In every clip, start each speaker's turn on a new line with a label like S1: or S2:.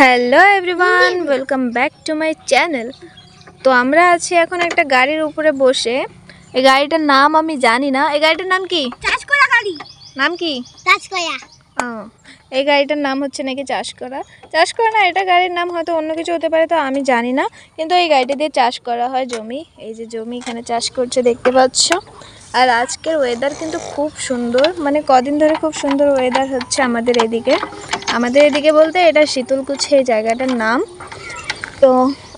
S1: Hello everyone, welcome back to my channel. তো আমরা আছি এখন একটা গাড়ির উপরে বসে। এই গাড়িটার নাম আমি জানি না। এই গাড়িটার নাম কি?
S2: চাষকরা গাড়ি।
S1: নাম কি?
S2: চাষকরা।
S1: এই গাড়িটার নাম হচ্ছে নাকি চাষ করা না, এটা গাড়ির নাম হয়তো অন্য কিছু হতে পারে, তো আমি জানি না। কিন্তু এই গাড়িটা দিয়ে চাষ করা হয় জমি। এই যে জমি এখানে চাষ করছে দেখতে পাচ্ছ। আর আজকের ওয়েদার কিন্তু খুব সুন্দর, মানে কদিন ধরে খুব সুন্দর ওয়েদার হচ্ছে আমাদের এদিকে বলতে এটা শীতলকুচি এই জায়গাটার নাম। তো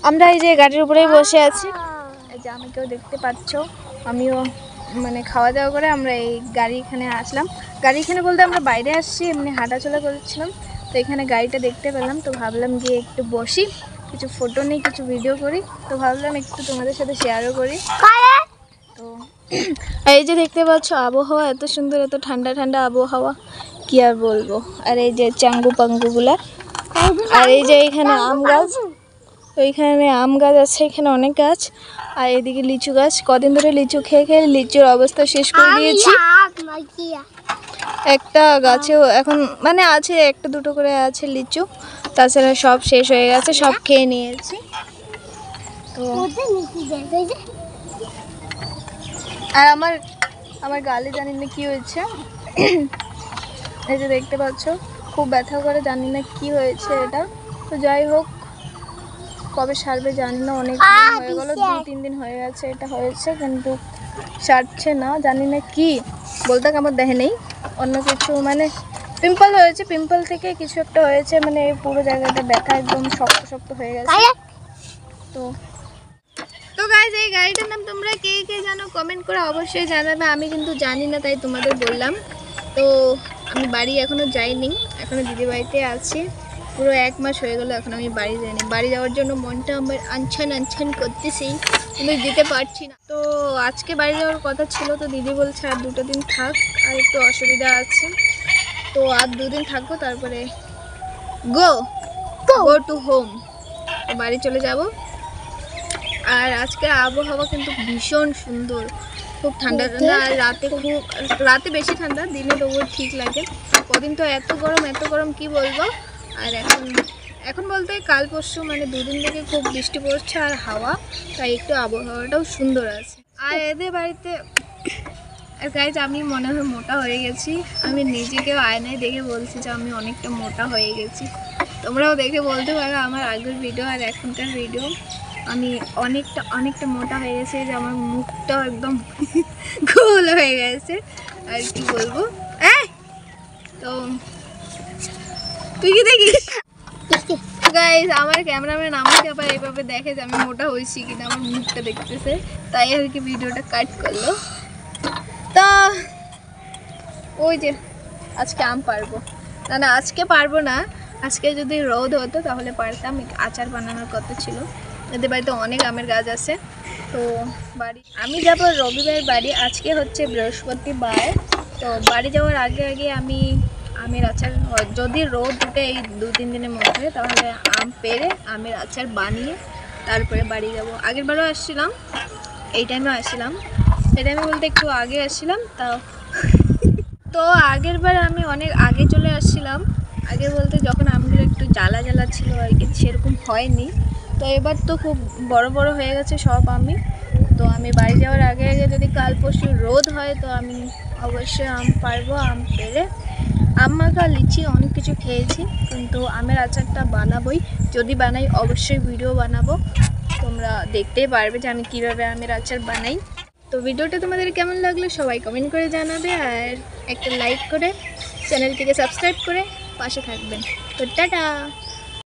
S1: আমরা এই যে গাড়ির উপরেই বসে আছি। এই যে আমাকেও দেখতে পাচ্ছ, আমিও মানে খাওয়া দাওয়া করে আমরা এই গাড়ি এখানে আসলাম। গাড়ি এখানে বলতে আমরা বাইরে আসছি, এমনি হাঁটাচলা করছিলাম। তো এখানে গাড়িটা দেখতে পেলাম, তো ভাবলাম গিয়ে একটু বসি, কিছু ফটো নিই, কিছু ভিডিও করি। তো ভাবলাম একটু তোমাদের সাথে শেয়ারও করি। তো এই যে দেখতে পাচ্ছ আবহাওয়া এত সুন্দর, এত ঠান্ডা ঠান্ডা আবহাওয়া, কি আর বলবো। আর এই যে চাঙ্গু পাঙ্গুগুলা, আর এই যে এখানে আম গাছ, তো এইখানে আম গাছ আছে, এখানে অনেক গাছ। আর এদিকে লিচু গাছ। কদিন ধরে লিচু খেয়ে খেয়ে লিচুর অবস্থা শেষ করে দিয়েছি। একটা গাছেও এখন মানে আছে, একটা দুটো করে আছে লিচু, তাছাড়া সব শেষ হয়ে গেছে, সব খেয়ে নিয়েছি। তো আর আমার গালে জানি না কি হয়েছে। এই যে দেখতে পাচ্ছ খুব ব্যথা করে, জানি না কি হয়েছে এটা। তো যাই হোক, কবে সারবে জানি না, অনেক দিন হয়ে গেল, 2-3 দিন হয়ে গেছে এটা হয়েছে, কিন্তু সারছে না, জানি না কি। বলতে আমার দেহে নেই, অন্য কিছু মানে পিম্পল হয়েছে, পিম্পল থেকে কিছু একটা হয়েছে, মানে এই পুরো জায়গাটা ব্যথা, একদম শক্ত শক্ত হয়ে গেছে। তো গাইজ, এই গাড়িটার নাম তোমরা কে কে জানো কমেন্ট করে অবশ্যই জানাবে। আমি কিন্তু জানি না, তাই তোমাদের বললাম। তো আমি বাড়ি এখনও যাইনি, এখনও দিদি বাড়িতে আছি। পুরো 1 মাস হয়ে গেল, এখন আমি বাড়ি যাইনি। বাড়ি যাওয়ার জন্য মনটা আমার আনছান করতেছি, কিন্তু যেতে পারছি না। তো আজকে বাড়ি যাওয়ার কথা ছিল, তো দিদি বলছে আর 2 দিন থাক, আর একটু অসুবিধা আছে। তো আর 2 দিন থাকবো, তারপরে গো টু হোম, বাড়ি চলে যাব। আর আজকে আবহাওয়া কিন্তু ভীষণ সুন্দর, খুব ঠান্ডা ঠান্ডা। আর রাতে বেশি ঠান্ডা, দিনে তবুও ঠিক লাগে। কদিন তো এত গরম কি বলবো। আর এখন বলতে কাল পরশু মানে 2 দিন থেকে খুব বৃষ্টি পড়ছে আর হাওয়া, তাই একটু আবহাওয়াটাও সুন্দর আছে। আর এদের বাড়িতে গাইজ আমি মনে হয় মোটা হয়ে গেছি। আমি নিজেকেও আয়নায় দেখে বলছি যে আমি অনেকটা মোটা হয়ে গেছি। তোমরাও দেখে বলতে পারো আমার আগের ভিডিও আর এখনকার ভিডিও, আমি অনেকটা মোটা হয়ে গেছে। যে আমার মুখটাও একদম গোল হয়ে গেছে, আর কি বলবো। তো তুই কি দেখিস গাইস? আমার ক্যামেরাম্যান আমাকে আবার এইভাবে দেখে যে আমি মোটা হয়েছি কিনা, আমার মুখটা দেখতেছে, তাই আর কি ভিডিওটা কাট করলো। তো ওই যে আজকে আম পারবো না, আজকে পারবো না। আজকে যদি রোদ হতো তাহলে পারতাম। আচার বানানোর কথা ছিল। এদের বাড়িতে অনেক আমের গাছ আছে। তো আমি যাব রবিবার বাড়ি। আজকে হচ্ছে বৃহস্পতিবার। তো বাড়ি যাওয়ার আগে আমি আমের আচার, যদি রোদ উঠে এই 2-3 দিনের মধ্যে, তাহলে আম পেড়ে আমের আচার বানিয়ে তারপরে বাড়ি যাব। আগের বারও আসছিলাম, এই টাইমেও আসছিলাম। এই টাইমে বলতে একটু আগে আসছিলাম। তো আগের বার আমি অনেক আগে চলে আসছিলাম। আগে বলতে যখন আমগুলো একটু জ্বালা ছিল আর কি, সেরকম হয়নি। তো এবার তো খুব বড় হয়ে গেছে সব আমি। তো আমি বাড়ি যাওয়ার আগে যদি কাল পরশু রোদ হয়, তো আমি অবশ্যই আম পারবো। আম পেড়ে আম মাখা, লিচি অনেক কিছু খেয়েছি, কিন্তু আমের আচারটা বানাবোই। যদি বানাই অবশ্যই ভিডিও বানাবো, তোমরা দেখতেই পারবে যে আমি কীভাবে আমের আচার বানাই। তো ভিডিওটা তোমাদের কেমন লাগলো সবাই কমেন্ট করে জানাবে, আর একটা লাইক করে চ্যানেলটিকে সাবস্ক্রাইব করে পাশে থাকবেন। তো টাটা।